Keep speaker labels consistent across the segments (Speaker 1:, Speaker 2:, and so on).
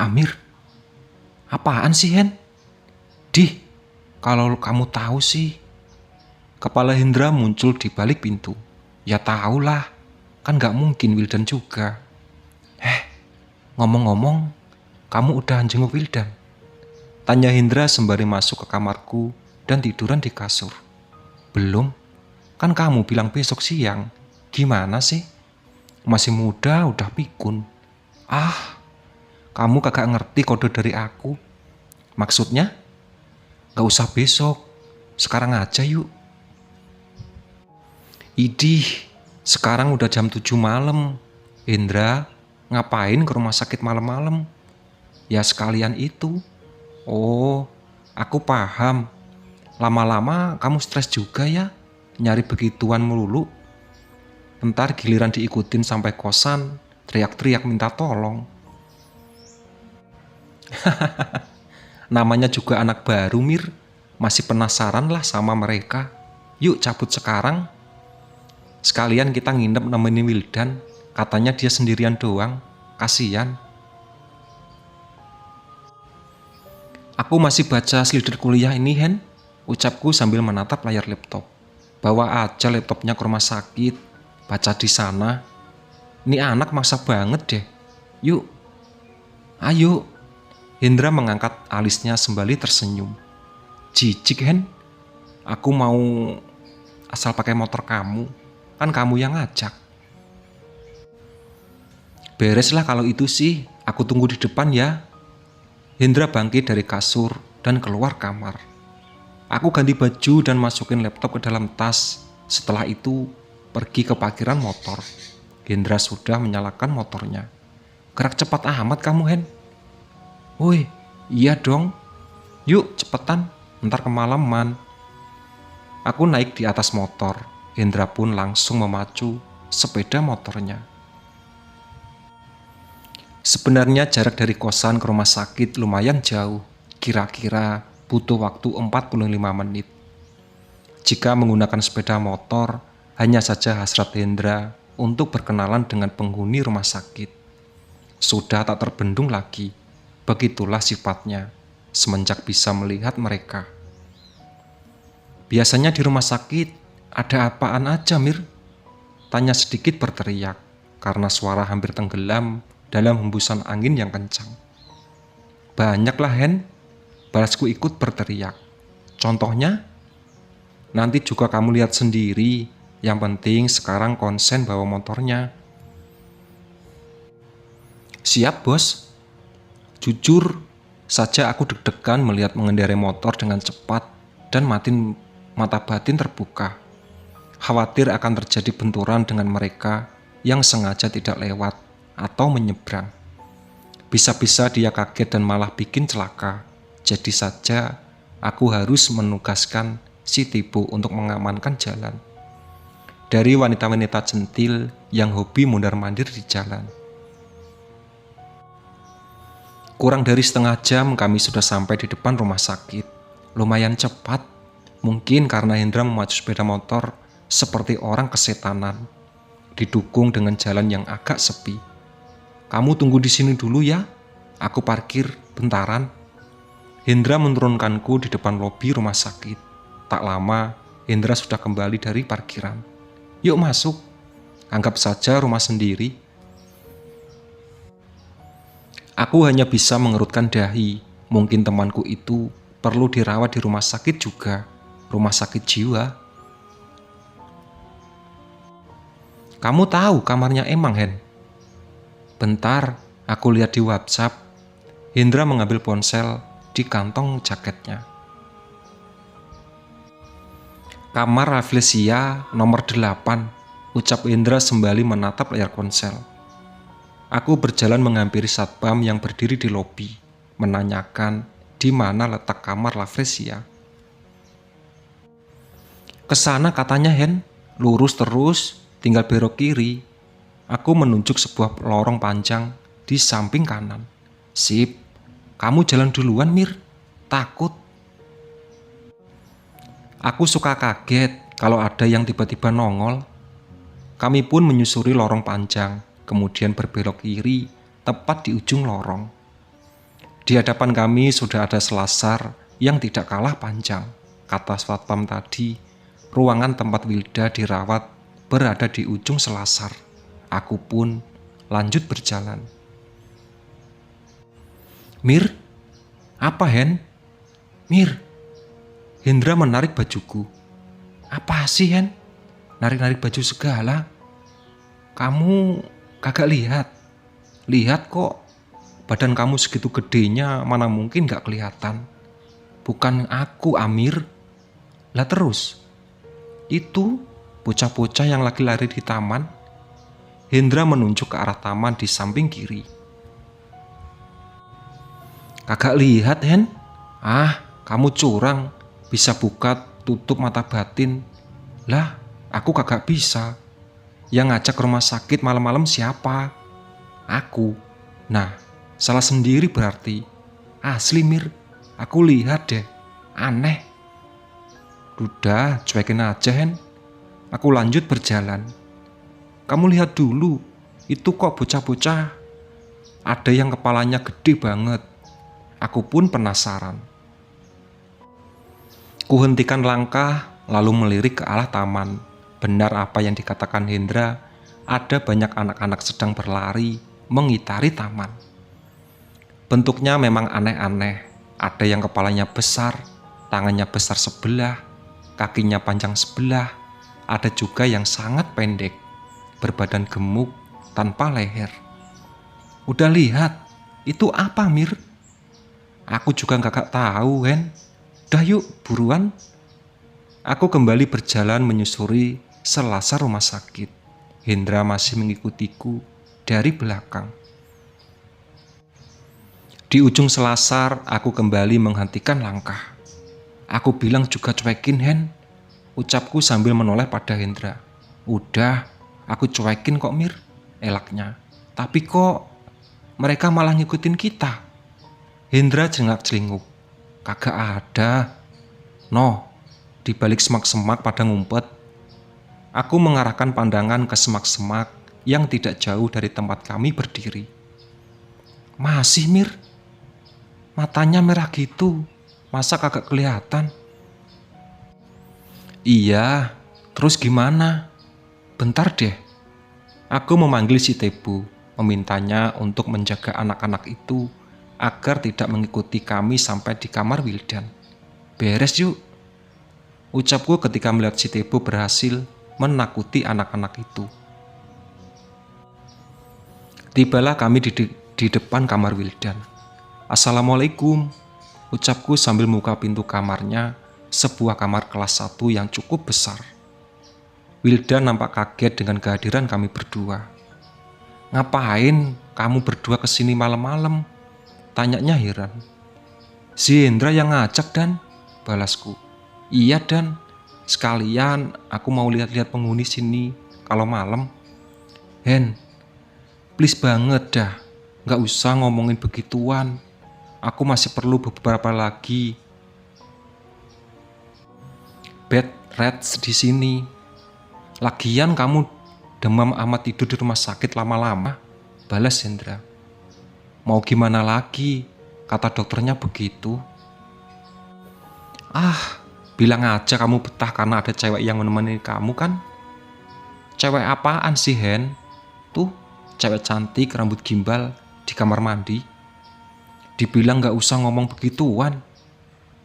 Speaker 1: Amir, apaan sih Hen? Dih, kalau kamu tahu sih. Kepala Hendra muncul di balik pintu. Ya tahulah, kan gak mungkin Wildan juga. Ngomong-ngomong, kamu udah jenguk Wildan? Tanya Hendra sembari masuk ke kamarku dan tiduran di kasur. Belum, kan kamu bilang besok siang. Gimana sih? Masih muda udah pikun. Kamu kagak ngerti kode dari aku. Maksudnya? Gak usah besok, sekarang aja yuk. Idih, sekarang udah jam 7 malam. Hendra, ngapain ke rumah sakit malam-malam? Ya sekalian itu. Oh, aku paham. Lama-lama kamu stres juga ya, nyari begituan melulu. Ntar giliran diikutin sampai kosan, teriak-teriak minta tolong. Namanya juga anak baru, Mir. Masih penasaran lah sama mereka. Yuk cabut sekarang. Sekalian kita nginep nemenin Wildan. Katanya dia sendirian doang. Kasian. Aku masih baca slider kuliah ini, Hen. Ucapku sambil menatap layar laptop. Bawa aja laptopnya ke rumah sakit. Baca di sana. Ini anak maksa banget deh. Yuk. Ayo. Hendra mengangkat alisnya sembari tersenyum. Jijik, Hen. Aku mau asal pakai motor kamu. Kan kamu yang ngajak. Bereslah kalau itu sih. Aku tunggu di depan ya. Hendra bangkit dari kasur dan keluar kamar. Aku ganti baju dan masukin laptop ke dalam tas. Setelah itu pergi ke parkiran motor. Hendra sudah menyalakan motornya. Gerak cepat amat kamu, Hen. Woi, iya dong. Yuk cepetan, ntar kemalaman. Aku naik di atas motor. Hendra pun langsung memacu sepeda motornya. Sebenarnya jarak dari kosan ke rumah sakit lumayan jauh. Kira-kira butuh waktu 45 menit. Jika menggunakan sepeda motor, hanya saja hasrat Hendra untuk berkenalan dengan penghuni rumah sakit. Sudah tak terbendung lagi. Begitulah sifatnya semenjak bisa melihat mereka. Biasanya di rumah sakit ada apaan aja, Mir? Tanya sedikit berteriak karena suara hampir tenggelam dalam hembusan angin yang kencang. Banyaklah, Hen. Balasku ikut berteriak. Contohnya? Nanti juga kamu lihat sendiri. Yang penting sekarang konsen bawa motornya. Siap, Bos. Jujur saja aku deg-degan melihat mengendarai motor dengan cepat dan mata batin terbuka. Khawatir akan terjadi benturan dengan mereka yang sengaja tidak lewat atau menyeberang. Bisa-bisa dia kaget dan malah bikin celaka. Jadi saja aku harus menugaskan si Tibo untuk mengamankan jalan. Dari wanita-wanita centil yang hobi mondar-mandir di jalan. Kurang dari setengah jam kami sudah sampai di depan rumah sakit. Lumayan cepat, mungkin karena Hendra memacu sepeda motor seperti orang kesetanan, didukung dengan jalan yang agak sepi. Kamu tunggu di sini dulu ya, aku parkir bentaran. Hendra menurunkanku di depan lobi rumah sakit. Tak lama, Hendra sudah kembali dari parkiran. Yuk masuk, anggap saja rumah sendiri. Aku hanya bisa mengerutkan dahi. Mungkin temanku itu perlu dirawat di rumah sakit juga, rumah sakit jiwa. Kamu tahu kamarnya Emang, Hen? Bentar, aku lihat di WhatsApp. Hendra mengambil ponsel di kantong jaketnya. Kamar Rafflesia nomor 8, ucap Hendra sembari menatap layar ponsel. Aku berjalan menghampiri satpam yang berdiri di lobi, menanyakan di mana letak kamar Rafflesia. Kesana katanya, Hen. Lurus terus, tinggal belok kiri. Aku menunjuk sebuah lorong panjang di samping kanan. Sip, kamu jalan duluan, Mir. Takut. Aku suka kaget kalau ada yang tiba-tiba nongol. Kami pun menyusuri lorong panjang, kemudian berbelok kiri, tepat di ujung lorong. Di hadapan kami sudah ada selasar yang tidak kalah panjang. Kata satpam tadi, ruangan tempat Wilda dirawat berada di ujung selasar. Aku pun lanjut berjalan. Mir, apa Hen? Mir, Hendra menarik bajuku. Apa sih Hen? Narik-narik baju segala. Kamu kagak lihat? Lihat kok. Badan kamu segitu gedenya, mana mungkin gak kelihatan. Bukan aku, Amir. Lah terus, itu bocah-bocah yang lagi lari di taman. Hendra menunjuk ke arah taman di samping kiri. Kagak lihat, Hen? Ah, kamu curang. Bisa buka tutup mata batin. Lah, aku kagak bisa. Yang ngajak ke rumah sakit malam-malam siapa? Aku. Nah, salah sendiri berarti. Asli Mir, aku lihat deh. Aneh. Udah, cuekin aja Hen. Aku lanjut berjalan. Kamu lihat dulu, itu kok bocah-bocah. Ada yang kepalanya gede banget. Aku pun penasaran. Kuhentikan langkah, lalu melirik ke arah taman. Benar apa yang dikatakan Hendra, ada banyak anak-anak sedang berlari mengitari taman. Bentuknya memang aneh-aneh. Ada yang kepalanya besar, tangannya besar sebelah, kakinya panjang sebelah. Ada juga yang sangat pendek, berbadan gemuk, tanpa leher. Udah lihat, itu apa Mir? Aku juga gak tahu Hen. Udah yuk, buruan. Aku kembali berjalan menyusuri selasar rumah sakit. Hendra masih mengikutiku dari belakang. Di ujung selasar, aku kembali menghentikan langkah. Aku bilang juga cuekin Hen, ucapku sambil menoleh pada Hendra. Udah, aku cuekin kok Mir, elaknya. Tapi kok mereka malah ngikutin kita? Hendra jengak-jelinguk. Kagak ada. Noh, di balik semak-semak pada ngumpet. Aku mengarahkan pandangan ke semak-semak yang tidak jauh dari tempat kami berdiri. Masih Mir, matanya merah gitu, masa kagak kelihatan? Iya, terus gimana? Bentar deh. Aku memanggil si Tebu, memintanya untuk menjaga anak-anak itu agar tidak mengikuti kami sampai di kamar Wildan. Beres yuk, ucapku ketika melihat si Tebu berhasil menakuti anak-anak itu. Tibalah kami di depan kamar Wildan. Assalamualaikum, ucapku sambil membuka pintu kamarnya, sebuah kamar kelas 1 yang cukup besar. Wildan nampak kaget dengan kehadiran kami berdua. Ngapain kamu berdua kesini malam-malam? Tanyanya heran. Si Hendra yang ngajak Dan, balasku. Iya Dan, sekalian aku mau lihat-lihat penghuni sini kalau malam. Hen, please banget dah, gak usah ngomongin begituan. Aku masih perlu beberapa lagi bed rest di sini. Lagian kamu demam amat tidur di rumah sakit lama-lama, balas Hendra. Mau gimana lagi, kata dokternya begitu. Ah, bilang aja kamu betah karena ada cewek yang menemani kamu kan? Cewek apaan sih Hen? Tuh, cewek cantik rambut gimbal di kamar mandi. Dibilang gak usah ngomong begituan.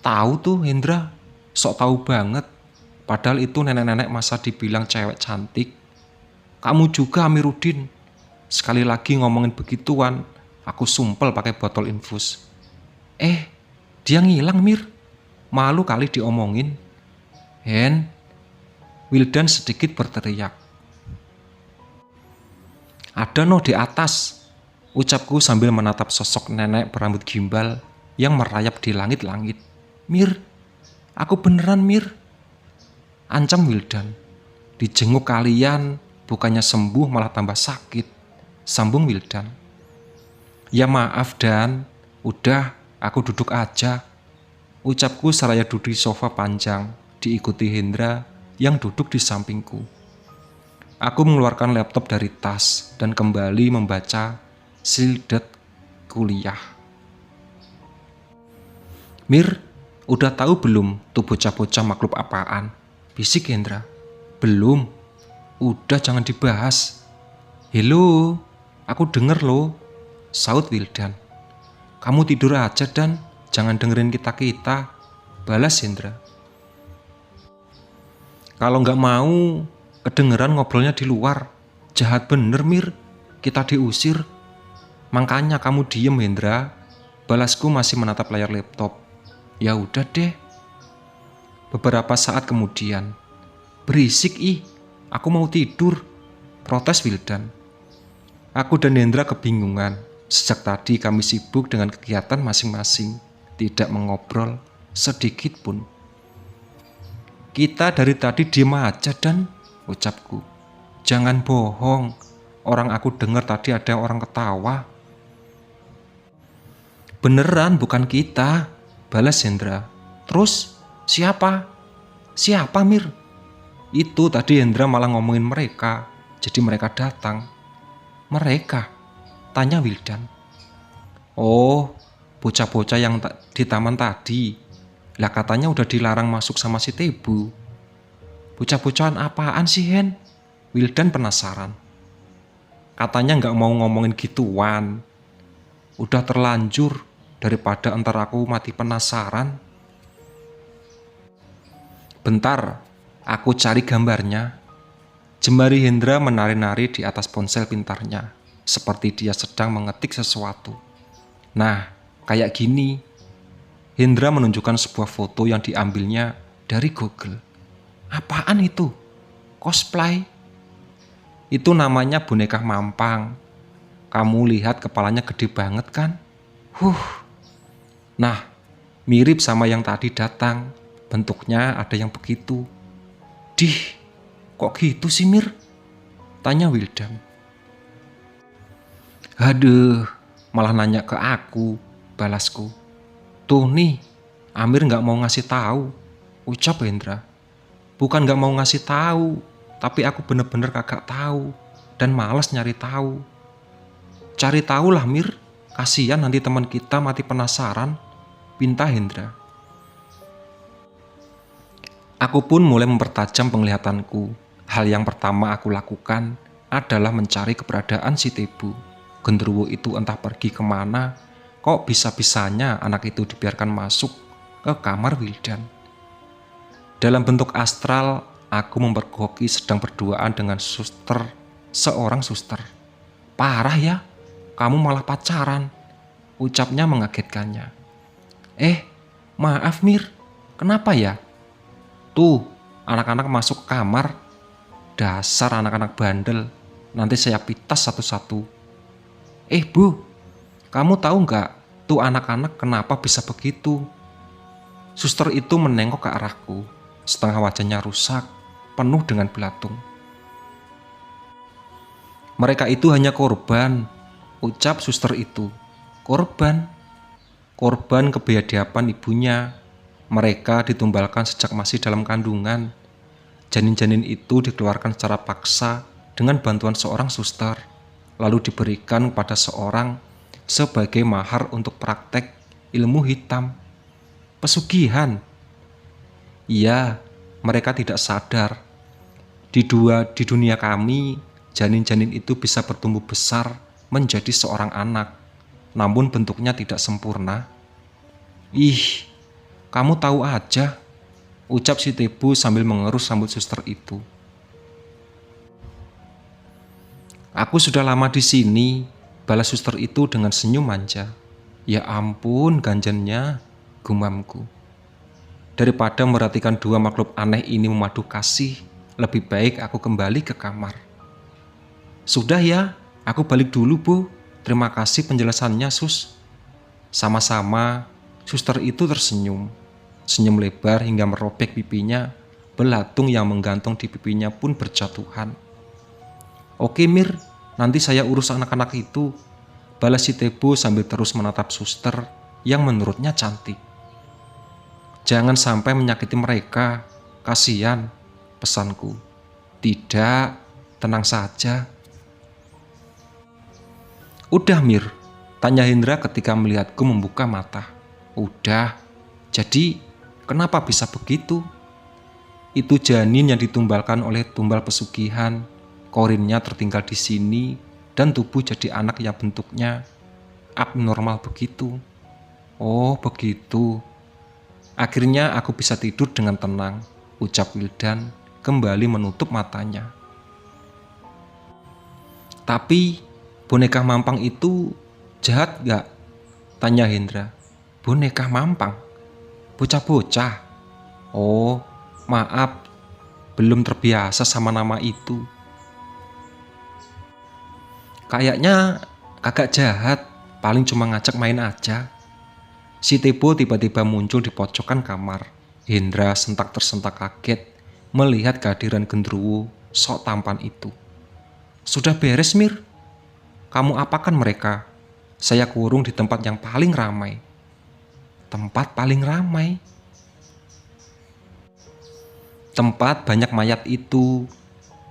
Speaker 1: Tahu tuh Hendra, sok tahu banget. Padahal itu nenek-nenek masa dibilang cewek cantik. Kamu juga Amiruddin. Sekali lagi ngomongin begituan, aku sumpel pakai botol infus. Dia ngilang Mir. Malu kali diomongin. Hen, Wildan sedikit berteriak. Ada noh di atas, ucapku sambil menatap sosok nenek berambut gimbal yang merayap di langit-langit. Mir, aku beneran Mir. Ancam Wildan. Dijenguk kalian, bukannya sembuh malah tambah sakit, sambung Wildan. Ya maaf Dan, udah aku duduk aja, ucapku seraya duduk di sofa panjang, diikuti Hendra yang duduk di sampingku. Aku mengeluarkan laptop dari tas dan kembali membaca sildet kuliah. Mir, udah tahu belum tuh bocah-bocah makhluk apaan? Bisik Hendra. Belum. Udah jangan dibahas. Hello, aku denger loh, saut Wildan. Kamu tidur aja dan jangan dengerin kita-kita, balas Hendra. Kalau nggak mau, kedengeran ngobrolnya di luar. Jahat bener Mir, kita diusir. Makanya kamu diem Hendra, balasku masih menatap layar laptop. Ya udah deh. Beberapa saat kemudian, berisik aku mau tidur, protes Wildan. Aku dan Hendra kebingungan. Sejak tadi kami sibuk dengan kegiatan masing-masing, tidak mengobrol sedikit pun. Kita dari tadi diem aja dan, ucapku. Jangan bohong, orang aku dengar tadi ada orang ketawa. Beneran bukan kita, balas Hendra. Terus siapa? Siapa Mir? Itu tadi Hendra malah ngomongin mereka, jadi mereka datang. Mereka? Tanya Wildan. Oh, bocah-bocah yang di taman tadi. Lah katanya udah dilarang masuk sama si Tebu. Bocah-bocahan apaan sih Hen? Wildan penasaran. Katanya gak mau ngomongin gituan. Udah terlanjur, daripada entar aku mati penasaran. Bentar, aku cari gambarnya. Jemari Hendra menari-nari di atas ponsel pintarnya, seperti dia sedang mengetik sesuatu. Nah, kayak gini. Hendra menunjukkan sebuah foto yang diambilnya dari Google. Apaan itu? Cosplay? Itu namanya boneka mampang. Kamu lihat kepalanya gede banget kan? Nah, mirip sama yang tadi datang. Bentuknya ada yang begitu. Dih, kok gitu sih Mir? Tanya Wildan. Aduh, malah nanya ke aku, balasku. Tuh nih, Amir gak mau ngasih tahu, ucap Hendra. Bukan gak mau ngasih tahu, tapi aku bener-bener kagak tahu dan malas nyari tahu. Cari tahu lah Mir, kasihan nanti teman kita mati penasaran, pinta Hendra. Aku pun mulai mempertajam penglihatanku. Hal yang pertama aku lakukan adalah mencari keberadaan si Tebu. Genderuwo itu entah pergi kemana, kok bisa-bisanya anak itu dibiarkan masuk ke kamar Wildan. Dalam bentuk astral, aku mempergoki sedang berduaan dengan seorang suster. Parah ya, kamu malah pacaran, ucapnya mengagetkannya. Maaf Mir, kenapa ya? Tuh, anak-anak masuk ke kamar. Dasar anak-anak bandel, nanti saya pitas satu-satu. Bu, kamu tahu nggak tuh anak-anak kenapa bisa begitu? Suster itu menengok ke arahku, setengah wajahnya rusak, penuh dengan belatung. Mereka itu hanya korban, ucap suster itu. Korban? Korban kebiadaban ibunya. Mereka ditumbalkan sejak masih dalam kandungan. Janin-janin itu dikeluarkan secara paksa dengan bantuan seorang suster, lalu diberikan kepada seorang sebagai mahar untuk praktek ilmu hitam. Pesugihan. Iya, mereka tidak sadar. Di dunia kami, janin-janin itu bisa bertumbuh besar menjadi seorang anak, namun bentuknya tidak sempurna. Kamu tahu aja, ucap si Tebu sambil mengerus rambut suster itu. Aku sudah lama di sini, balas suster itu dengan senyum manja. Ya ampun ganjennya, gumamku. Daripada merhatikan dua makhluk aneh ini memadu kasih, lebih baik aku kembali ke kamar. Sudah ya, aku balik dulu Bu. Terima kasih penjelasannya Sus. Sama-sama, suster itu tersenyum. Senyum lebar hingga merobek pipinya, belatung yang menggantung di pipinya pun berjatuhan. Oke Mir, nanti saya urus anak-anak itu, balas si Tebu sambil terus menatap suster yang menurutnya cantik. Jangan sampai menyakiti mereka, kasihan, pesanku. Tidak, tenang saja. Udah Mir, tanya Hendra ketika melihatku membuka mata. Udah, Jadi, kenapa bisa begitu? Itu janin yang ditumbalkan oleh tumbal pesugihan. Korinnya tertinggal di sini dan tubuh jadi anak yang bentuknya abnormal begitu. Oh, begitu. Akhirnya aku bisa tidur dengan tenang, ucap Wildan kembali menutup matanya. Tapi boneka mampang itu jahat gak? Tanya Hendra. Boneka mampang? Bocah-bocah? Oh, maaf, belum terbiasa sama nama itu. Kayaknya kagak jahat, paling cuma ngajak main aja. Si Tebo tiba-tiba muncul di pojokan kamar. Hendra sentak tersentak kaget melihat kehadiran genderuwo sok tampan itu. Sudah beres, Mir? Kamu apakan mereka? Saya kurung di tempat yang paling ramai. Tempat paling ramai? Tempat banyak mayat itu.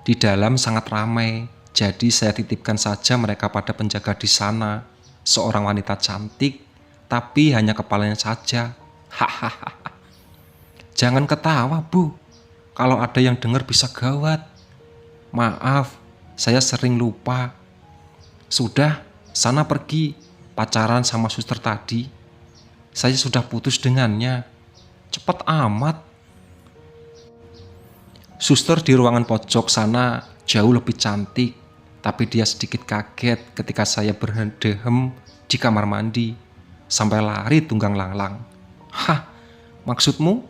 Speaker 1: Di dalam sangat ramai. Jadi saya titipkan saja mereka pada penjaga di sana. Seorang wanita cantik, tapi hanya kepalanya saja. Hahaha. Jangan ketawa, Bu. Kalau ada yang dengar bisa gawat. Maaf, saya sering lupa. Sudah, sana pergi. Pacaran sama suster tadi. Saya sudah putus dengannya. Cepat amat. Suster di ruangan pojok sana jauh lebih cantik. Tapi dia sedikit kaget ketika saya berdehem di kamar mandi. Sampai lari tunggang langlang. Hah, maksudmu?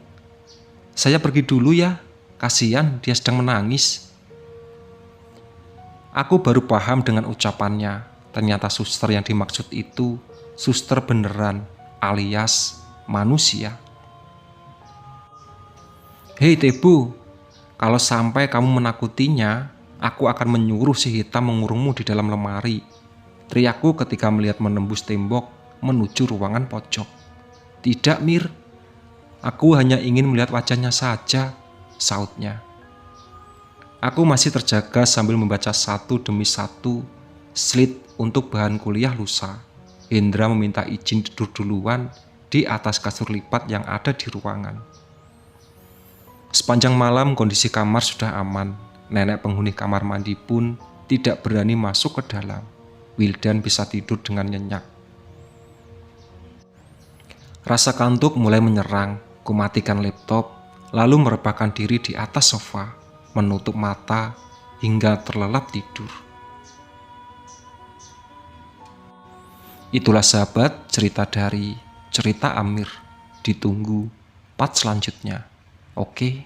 Speaker 1: Saya pergi dulu ya, kasihan dia sedang menangis. Aku baru paham dengan ucapannya. Ternyata suster yang dimaksud itu suster beneran alias manusia. Hei Tebu, kalau sampai kamu menakutinya, aku akan menyuruh si hitam mengurungmu di dalam lemari. Teriakku ketika melihat menembus tembok menuju ruangan pojok. Tidak, Mir. Aku hanya ingin melihat wajahnya saja, sautnya. Aku masih terjaga sambil membaca satu demi satu slide untuk bahan kuliah lusa. Hendra meminta izin tidur duluan di atas kasur lipat yang ada di ruangan. Sepanjang malam kondisi kamar sudah aman. Nenek penghuni kamar mandi pun tidak berani masuk ke dalam. Wildan bisa tidur dengan nyenyak. Rasa kantuk mulai menyerang. Kumatikan laptop, lalu merebahkan diri di atas sofa, menutup mata hingga terlelap tidur. Itulah sahabat cerita dari Cerita Amir. Ditunggu part selanjutnya. Oke.